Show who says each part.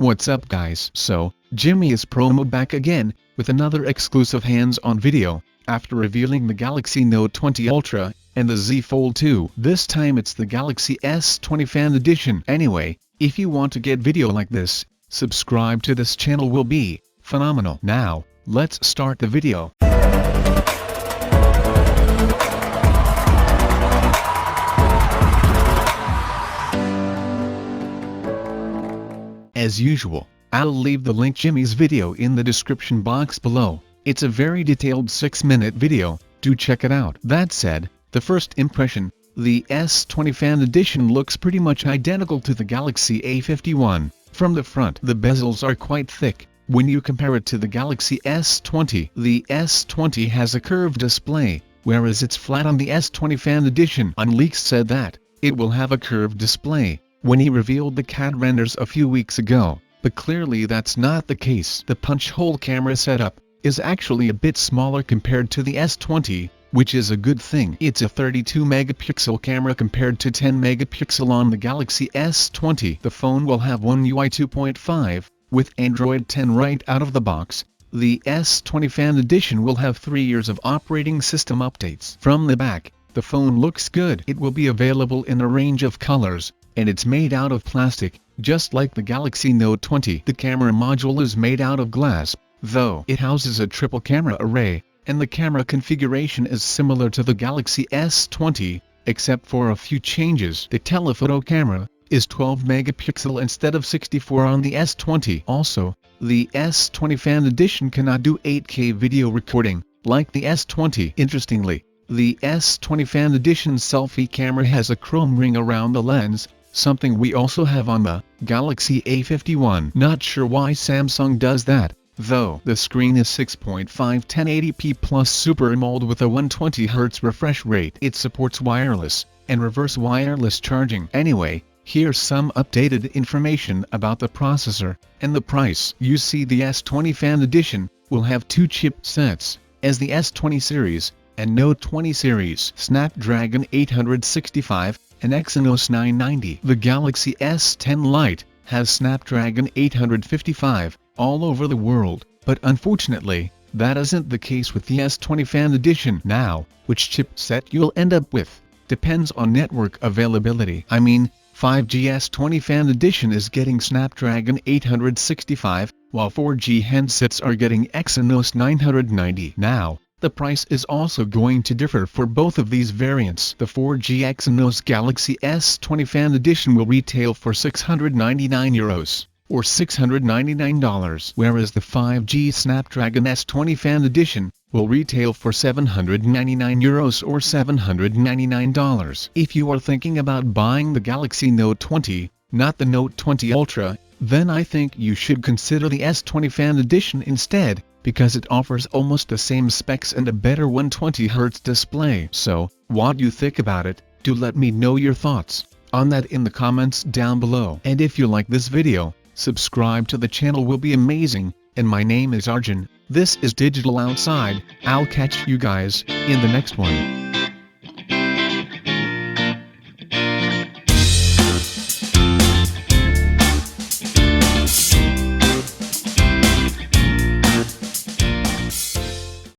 Speaker 1: What's up guys? So, Jimmy is promo back again, with another exclusive hands-on video, after revealing the Galaxy Note 20 Ultra, and the Z Fold 2. This time it's the Galaxy S20 Fan Edition. Anyway, if you want to get video like this, subscribe to this channel will be phenomenal. Now, let's start the video. As usual, I'll leave the link Jimmy's video in the description box below. It's a very detailed 6-minute video, do check it out. That said, the first impression, the S20 Fan Edition looks pretty much identical to the Galaxy A51. From the front, the bezels are quite thick. When you compare it to the Galaxy S20, the S20 has a curved display, whereas it's flat on the S20 Fan Edition. Leaks said that it will have a curved display when he revealed the CAD renders a few weeks ago, but clearly that's not the case. The punch-hole camera setup is actually a bit smaller compared to the S20, which is a good thing. It's a 32-megapixel camera compared to 10-megapixel on the Galaxy S20. The phone will have One UI 2.5, with Android 10 right out of the box. The S20 Fan Edition will have 3 years of operating system updates. From the back, the phone looks good. It will be available in a range of colors, and it's made out of plastic, just like the Galaxy Note 20. The camera module is made out of glass, though it houses a triple camera array, and the camera configuration is similar to the Galaxy S20, except for a few changes. The telephoto camera is 12 megapixel instead of 64 on the S20. Also, the S20 Fan Edition cannot do 8K video recording, like the S20. Interestingly, the S20 Fan Edition's selfie camera has a chrome ring around the lens, something we also have on the Galaxy A51. Not sure why Samsung does that, though. The screen is 6.5 1080p plus Super AMOLED with a 120Hz refresh rate. It supports wireless and reverse wireless charging. Anyway, here's some updated information about the processor and the price. You see, the S20 Fan Edition will have two chipsets, as the S20 series and Note 20 series. Snapdragon 865 and Exynos 990. The Galaxy S10 Lite has Snapdragon 855 all over the world, but unfortunately, that isn't the case with the S20 Fan Edition. Now, which chipset you'll end up with depends on network availability. 5G S20 Fan Edition is getting Snapdragon 865, while 4G handsets are getting Exynos 990. Now, the price is also going to differ for both of these variants. The 4G Exynos Galaxy S20 Fan Edition will retail for €699, or $699, whereas the 5G Snapdragon S20 Fan Edition will retail for €799 or $799. If you are thinking about buying the Galaxy Note 20, not the Note 20 Ultra, then I think you should consider the S20 Fan Edition instead, because it offers almost the same specs and a better 120Hz display. So, what do you think about it? Do let me know your thoughts on that in the comments down below. And if you like this video, subscribe to the channel will be amazing. And my name is Arjun, this is Digital Outside. I'll catch you guys in the next one.